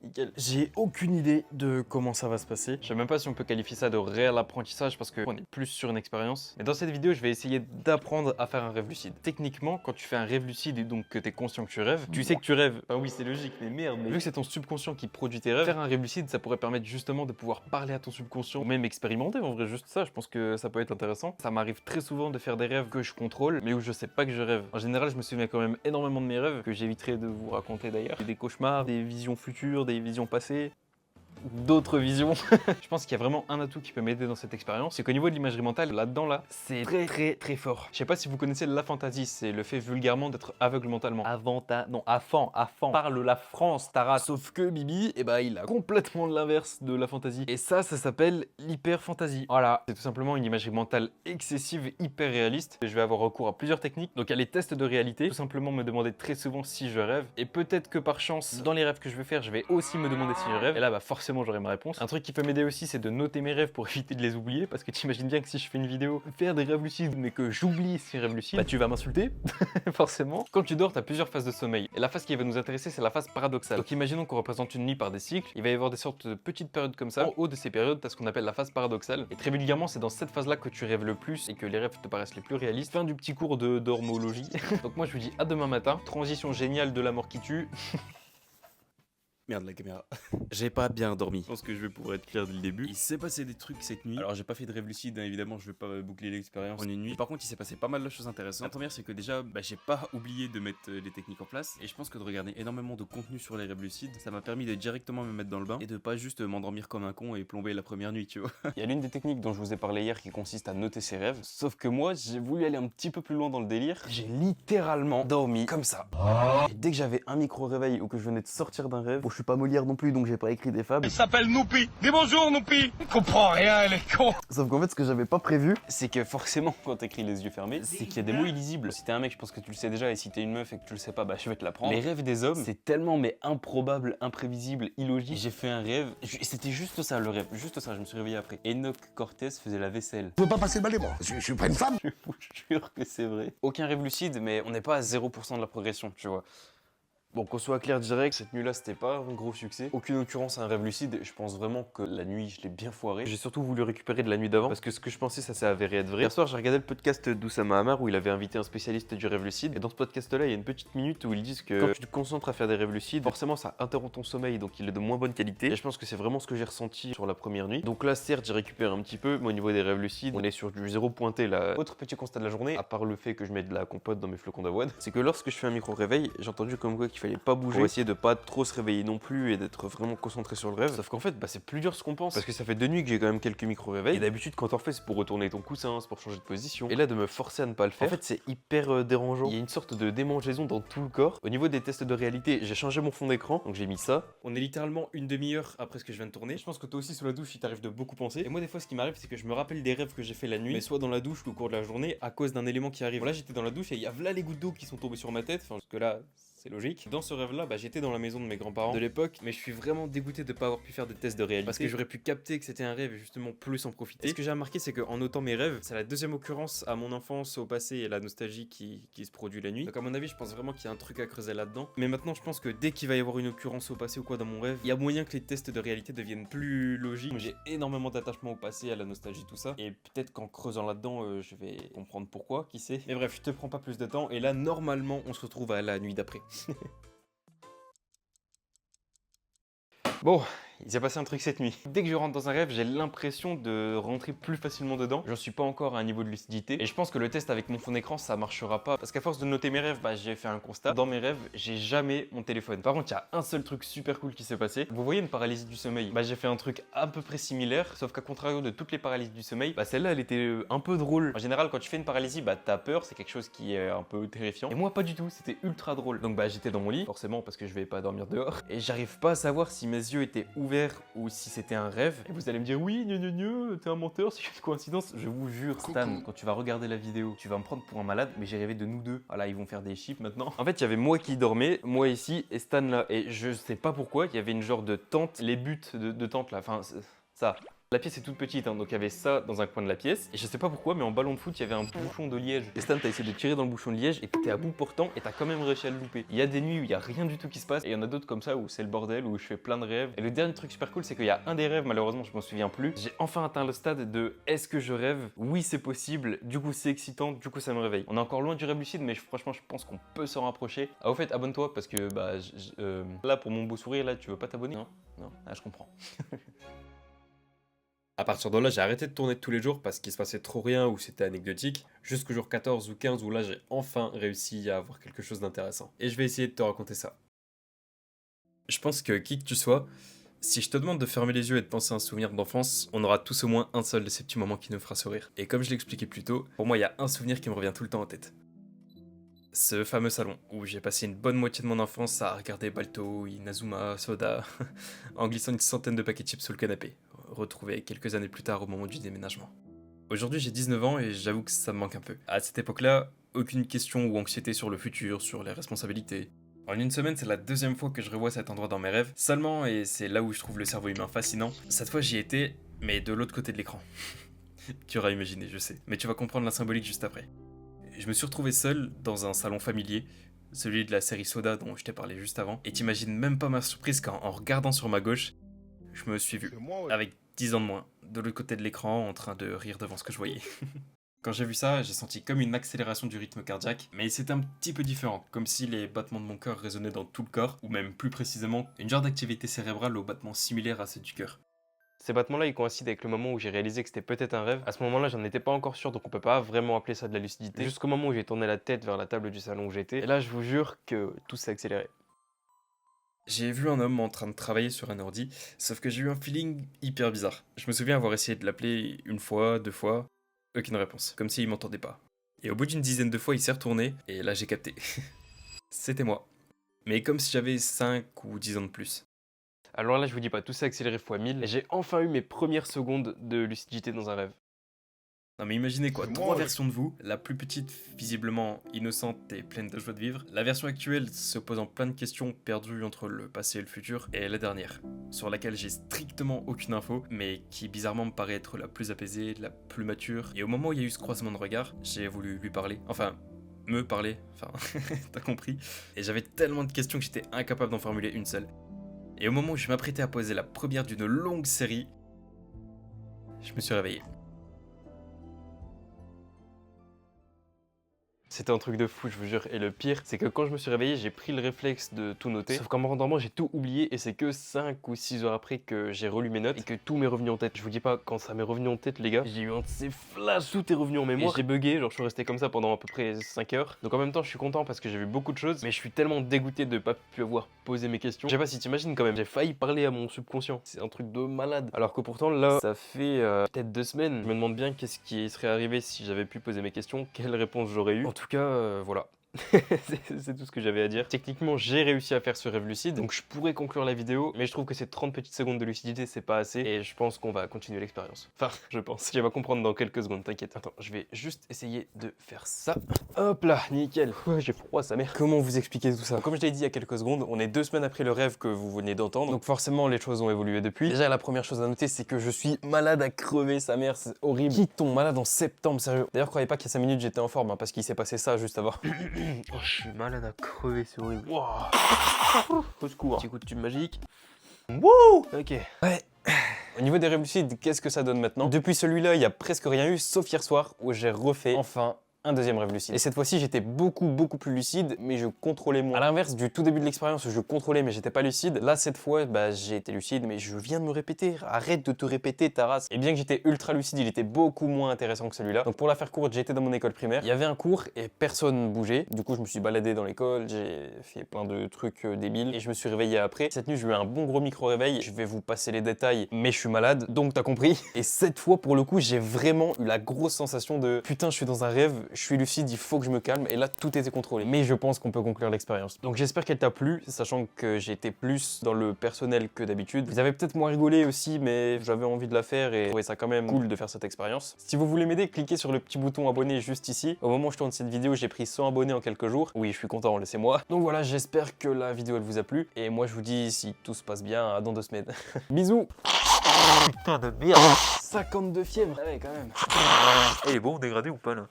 Nickel. J'ai aucune idée de comment ça va se passer. Je sais même pas si on peut qualifier ça de réel apprentissage parce qu'on est plus sur une expérience. Mais dans cette vidéo, je vais essayer d'apprendre à faire un rêve lucide. Techniquement, quand tu fais un rêve lucide et donc que tu es conscient que tu rêves, tu sais que tu rêves. Ah oui, c'est logique, mais merde. Mais vu que c'est ton subconscient qui produit tes rêves, faire un rêve lucide, ça pourrait permettre justement de pouvoir parler à ton subconscient ou même expérimenter en vrai juste ça. Je pense que ça peut être intéressant. Ça m'arrive très souvent de faire des rêves que je contrôle, mais où je sais pas que je rêve. En général, je me souviens quand même énormément de mes rêves que j'éviterai de vous raconter d'ailleurs. Des cauchemars, des visions futures, des visions passées. D'autres visions. Je pense qu'il y a vraiment un atout qui peut m'aider dans cette expérience, c'est qu'au niveau de l'imagerie mentale, là-dedans, c'est très fort. Je sais pas si vous connaissez la fantaisie, c'est le fait vulgairement d'être aveugle mentalement. Parle la France, Tara. Sauf que Bibi, eh ben, il a complètement l'inverse de la fantaisie. Et ça s'appelle l'hyper-fantaisie. Voilà, c'est tout simplement une imagerie mentale excessive et hyper réaliste. Et je vais avoir recours à plusieurs techniques. Donc il y a les tests de réalité, tout simplement me demander très souvent si je rêve. Et peut-être que par chance, dans les rêves que je vais faire, je vais aussi me demander si je rêve. Et là, bah forcément, j'aurai ma réponse. Un truc qui peut m'aider aussi, c'est de noter mes rêves pour éviter de les oublier, parce que tu imagines bien que si je fais une vidéo, faire des rêves lucides, mais que j'oublie ces rêves lucides, bah tu vas m'insulter, forcément. Quand tu dors, tu as plusieurs phases de sommeil. Et la phase qui va nous intéresser, c'est la phase paradoxale. Donc imaginons qu'on représente une nuit par des cycles, il va y avoir des sortes de petites périodes comme ça. En haut de ces périodes, tu as ce qu'on appelle la phase paradoxale. Et très vulgairement, c'est dans cette phase-là que tu rêves le plus et que les rêves te paraissent les plus réalistes. Fin du petit cours de dormologie. Donc moi, je vous dis à demain matin. Transition géniale de la mort qui tue. Merde, la caméra. J'ai pas bien dormi. Je pense que je vais pouvoir être clair dès le début. Il s'est passé des trucs cette nuit. Alors, j'ai pas fait de rêve lucide, hein, évidemment, je vais pas boucler l'expérience en une nuit. Par contre, il s'est passé pas mal de choses intéressantes. La première, c'est que déjà, j'ai pas oublié de mettre les techniques en place. Et je pense que de regarder énormément de contenu sur les rêves lucides, ça m'a permis de directement me mettre dans le bain et de pas juste m'endormir comme un con et plomber la première nuit, tu vois. Il y a l'une des techniques dont je vous ai parlé hier qui consiste à noter ses rêves. Sauf que moi, j'ai voulu aller un petit peu plus loin dans le délire. J'ai littéralement dormi comme ça. Et dès que j'avais un micro-réveil ou que je venais de sortir d'un rêve, je suis pas Molière non plus, donc j'ai pas écrit des fables. Il s'appelle Noupi. Dis bonjour Noupi. Il comprend rien, les cons. Sauf qu'en fait, ce que j'avais pas prévu, c'est que forcément, quand t'écris les yeux fermés, c'est qu'il y a des mots illisibles. Si t'es un mec, je pense que tu le sais déjà, et si t'es une meuf et que tu le sais pas, bah je vais te l'apprendre. Les rêves des hommes, c'est tellement mais improbable, imprévisible, illogique. J'ai fait un rêve, c'était juste ça le rêve, juste ça, je me suis réveillé après. Enoch Cortez faisait la vaisselle. Je veux pas passer le balai, moi. Je suis pas une femme. Je vous jure que c'est vrai. Aucun rêve lucide, mais on n'est pas à 0% de la progression, tu vois. Bon, qu'on soit clair direct, cette nuit-là, c'était pas un gros succès. Aucune occurrence à un rêve lucide. Je pense vraiment que la nuit, je l'ai bien foiré. J'ai surtout voulu récupérer de la nuit d'avant parce que ce que je pensais, ça s'est avéré être vrai. Hier soir, j'ai regardé le podcast d'Oussama Hamar où il avait invité un spécialiste du rêve lucide. Et dans ce podcast-là, il y a une petite minute où ils disent que quand tu te concentres à faire des rêves lucides, forcément, ça interrompt ton sommeil, donc il est de moins bonne qualité. Et je pense que c'est vraiment ce que j'ai ressenti sur la première nuit. Donc là, certes, j'ai récupéré un petit peu, mais au niveau des rêves lucides, on est sur du zéro pointé là. Autre petit constat de la journée, à part le fait que je mette de la compote dans mes flocons d'avoine, c'est que lorsque je fais un micro-réveil, j'ai entendu comme quoi qu'il fallait pas bouger pour essayer de pas trop se réveiller non plus et d'être vraiment concentré sur le rêve. Sauf qu'en fait, c'est plus dur ce qu'on pense. Parce que ça fait 2 nuits que j'ai quand même quelques micro-réveils. Et d'habitude, quand t'en fais, c'est pour retourner ton coussin, c'est pour changer de position. Et là, de me forcer à ne pas le faire, en fait, c'est hyper dérangeant. Il y a une sorte de démangeaison dans tout le corps. Au niveau des tests de réalité, j'ai changé mon fond d'écran, donc j'ai mis ça. On est littéralement une demi-heure après ce que je viens de tourner. Je pense que toi aussi, sous la douche, il t'arrive de beaucoup penser. Et moi, des fois, ce qui m'arrive, c'est que je me rappelle des rêves que j'ai fait la nuit, mais soit dans la douche ou au cours de la journée, à cause d'un élément qui arrive. Bon, là, j'étais dans la douche et il y a là les gouttes d'eau qui sont tombées sur ma tête. Enfin, jusque là, c'est logique. Dans ce rêve-là, j'étais dans la maison de mes grands-parents de l'époque, mais je suis vraiment dégoûté de pas avoir pu faire des tests de réalité. Parce que j'aurais pu capter que c'était un rêve et justement plus en profiter. Et ce que j'ai remarqué, c'est qu'en notant mes rêves, c'est la deuxième occurrence à mon enfance, au passé et la nostalgie qui se produit la nuit. Donc à mon avis, je pense vraiment qu'il y a un truc à creuser là-dedans. Mais maintenant, je pense que dès qu'il va y avoir une occurrence au passé ou quoi dans mon rêve, il y a moyen que les tests de réalité deviennent plus logiques. J'ai énormément d'attachement au passé, à la nostalgie, tout ça. Et peut-être qu'en creusant là-dedans, je vais comprendre pourquoi, qui sait. Mais bref, je te prends pas plus de temps. Et là, normalement, on se retrouve à la nuit d'après. Bon, il s'est passé un truc cette nuit. Dès que je rentre dans un rêve, j'ai l'impression de rentrer plus facilement dedans. J'en suis pas encore à un niveau de lucidité. Et je pense que le test avec mon fond d'écran, ça marchera pas. Parce qu'à force de noter mes rêves, j'ai fait un constat. Dans mes rêves, j'ai jamais mon téléphone. Par contre, il y a un seul truc super cool qui s'est passé. Vous voyez une paralysie du sommeil? J'ai fait un truc à peu près similaire. Sauf qu'à contrario de toutes les paralysies du sommeil, celle-là, elle était un peu drôle. En général, quand tu fais une paralysie, t'as peur. C'est quelque chose qui est un peu terrifiant. Et moi, pas du tout. C'était ultra drôle. Donc j'étais dans mon lit, forcément, parce que je vais pas dormir dehors. Et j'arrive pas à savoir si mes yeux étaient ouverts ou si c'était un rêve. Et vous allez me dire oui, t'es un menteur, c'est une coïncidence. Je vous jure, Stan, quand tu vas regarder la vidéo, tu vas me prendre pour un malade, mais j'ai rêvé de nous deux. Voilà, ils vont faire des chips maintenant. En fait, il y avait moi qui dormais, moi ici et Stan là. Et je sais pas pourquoi, il y avait une genre de tente, les buts de tente là, enfin ça. La pièce est toute petite, hein, donc il y avait ça dans un coin de la pièce. Et je sais pas pourquoi, mais en ballon de foot, il y avait un bouchon de liège. Et Stan, t'as essayé de tirer dans le bouchon de liège et t'es à bout portant et t'as quand même réussi à le louper. Il y a des nuits où il y a rien du tout qui se passe et il y en a d'autres comme ça où c'est le bordel, où je fais plein de rêves. Et le dernier truc super cool, c'est qu'il y a un des rêves, malheureusement, je m'en souviens plus. J'ai enfin atteint le stade de est-ce que je rêve? Oui, c'est possible. Du coup, c'est excitant. Du coup, ça me réveille. On est encore loin du rêve lucide, mais franchement, je pense qu'on peut s'en rapprocher. Ah, au fait, abonne-toi parce que là, pour mon beau sourire, là, tu veux pas t'abonner? Non, non, ah, je comprends. À partir de là, j'ai arrêté de tourner tous les jours parce qu'il se passait trop rien ou c'était anecdotique, jusqu'au jour 14 ou 15 où là j'ai enfin réussi à avoir quelque chose d'intéressant. Et je vais essayer de te raconter ça. Je pense que qui que tu sois, si je te demande de fermer les yeux et de penser à un souvenir d'enfance, on aura tous au moins un seul de ces petits moments qui nous fera sourire. Et comme je l'expliquais plus tôt, pour moi il y a un souvenir qui me revient tout le temps en tête. Ce fameux salon où j'ai passé une bonne moitié de mon enfance à regarder Balto, Inazuma, Soda, en glissant une centaine de paquets de chips sous le canapé, retrouvé quelques années plus tard au moment du déménagement. Aujourd'hui j'ai 19 ans et j'avoue que ça me manque un peu. À cette époque-là, aucune question ou anxiété sur le futur, sur les responsabilités. En une semaine, c'est la deuxième fois que je revois cet endroit dans mes rêves. Seulement, et c'est là où je trouve le cerveau humain fascinant, cette fois j'y étais, mais de l'autre côté de l'écran. Tu auras imaginé, je sais, mais tu vas comprendre la symbolique juste après. Je me suis retrouvé seul dans un salon familier, celui de la série Soda dont je t'ai parlé juste avant, et t'imagines même pas ma surprise quand, en regardant sur ma gauche, je me suis vu, avec 10 ans de moins, de l'autre côté de l'écran, en train de rire devant ce que je voyais. Quand j'ai vu ça, j'ai senti comme une accélération du rythme cardiaque, mais c'était un petit peu différent, comme si les battements de mon cœur résonnaient dans tout le corps, ou même plus précisément, une genre d'activité cérébrale aux battements similaires à ceux du cœur. Ces battements-là, ils coïncident avec le moment où j'ai réalisé que c'était peut-être un rêve. À ce moment-là, j'en étais pas encore sûr, donc on peut pas vraiment appeler ça de la lucidité. Jusqu'au moment où j'ai tourné la tête vers la table du salon où j'étais, et là, je vous jure que tout s'est accéléré. J'ai vu un homme en train de travailler sur un ordi, sauf que j'ai eu un feeling hyper bizarre. Je me souviens avoir essayé de l'appeler une fois, 2 fois, aucune réponse, comme s'il m'entendait pas. Et au bout d'une dizaine de fois, il s'est retourné, et là j'ai capté. C'était moi. Mais comme si j'avais 5 ou 10 ans de plus. Alors là, je vous dis pas, tout s'est accéléré x 1000, et j'ai enfin eu mes premières secondes de lucidité dans un rêve. Non mais imaginez quoi, 3 versions de vous, la plus petite visiblement innocente et pleine de joie de vivre, la version actuelle se posant plein de questions perdues entre le passé et le futur, et la dernière, sur laquelle j'ai strictement aucune info, mais qui bizarrement me paraît être la plus apaisée, la plus mature, et au moment où il y a eu ce croisement de regard, j'ai voulu lui parler, enfin, me parler, enfin, t'as compris, et j'avais tellement de questions que j'étais incapable d'en formuler une seule. Et au moment où je m'apprêtais à poser la première d'une longue série, je me suis réveillé. C'était un truc de fou, je vous jure. Et le pire, c'est que quand je me suis réveillé, j'ai pris le réflexe de tout noter. Sauf qu'en me rendormant, j'ai tout oublié et c'est que 5 ou 6 heures après que j'ai relu mes notes et que tout m'est revenu en tête. Je vous dis pas, quand ça m'est revenu en tête, les gars, j'ai eu un de ces flashs, tout est revenu en mémoire. Et j'ai bugué, genre je suis resté comme ça pendant à peu près 5 heures. Donc en même temps, je suis content parce que j'ai vu beaucoup de choses, mais je suis tellement dégoûté de pas pu avoir posé mes questions. Je sais pas si t'imagines quand même, j'ai failli parler à mon subconscient. C'est un truc de malade. Alors que pourtant, là, ça fait peut-être 2 semaines. Je me demande bien qu'est-ce qui serait arrivé si j'avais pu poser mes questions, quelle réponse j'aurais eu. En tout cas, voilà. C'est tout ce que j'avais à dire. Techniquement, j'ai réussi à faire ce rêve lucide, donc je pourrais conclure la vidéo, mais je trouve que ces 30 petites secondes de lucidité, c'est pas assez, et je pense qu'on va continuer l'expérience. Enfin, je pense. Tu vas comprendre dans quelques secondes, t'inquiète. Attends, je vais juste essayer de faire ça. Hop là, nickel. Ouais, j'ai froid, sa mère. Comment vous expliquer tout ça? Comme je l'ai dit il y a quelques secondes, on est 2 semaines après le rêve que vous venez d'entendre, donc forcément, les choses ont évolué depuis. Déjà, la première chose à noter, c'est que je suis malade à crever, sa mère, c'est horrible. Qui tombe malade en septembre, sérieux? D'ailleurs, croyez pas qu'il y a 5 minutes, j'étais en forme, hein, parce qu'il s'est passé ça juste avant. Oh, je suis malade à crever, c'est horrible. Wow. Au secours. Petit coup de tube magique. Wouh. Ok. Ouais. Au niveau des rêves lucides, qu'est-ce que ça donne maintenant? Depuis celui-là, il n'y a presque rien eu, sauf hier soir, où j'ai refait enfin un deuxième rêve lucide. Et cette fois-ci, j'étais beaucoup plus lucide, mais je contrôlais moins. À l'inverse du tout début de l'expérience où je contrôlais, mais j'étais pas lucide, là, cette fois, j'ai été lucide, mais je viens de me répéter. Arrête de te répéter, ta race. Et bien que j'étais ultra lucide, il était beaucoup moins intéressant que celui-là. Donc pour la faire courte, j'étais dans mon école primaire. Il y avait un cours et personne bougeait. Du coup, je me suis baladé dans l'école, j'ai fait plein de trucs débiles et je me suis réveillé après. Cette nuit, j'ai eu un bon gros micro-réveil. Je vais vous passer les détails, mais je suis malade, donc t'as compris. Et cette fois, pour le coup, j'ai vraiment eu la grosse sensation de putain, je suis dans un rêve, je suis lucide, il faut que je me calme, et là tout était contrôlé. Mais je pense qu'on peut conclure l'expérience. Donc j'espère qu'elle t'a plu, sachant que j'ai été plus dans le personnel que d'habitude. Vous avez peut-être moins rigolé aussi, mais j'avais envie de la faire et je trouvais ça quand même cool de faire cette expérience. Si vous voulez m'aider, cliquez sur le petit bouton abonné juste ici. Au moment où je tourne cette vidéo, j'ai pris 100 abonnés en quelques jours. Oui, je suis content, laissez-moi. Donc voilà, j'espère que la vidéo elle vous a plu, et moi je vous dis, si tout se passe bien, à dans 2 semaines. Bisous. Putain de merde. 52 fièvre. Ah ouais, quand même. Il est bon, dégradé ou pas là?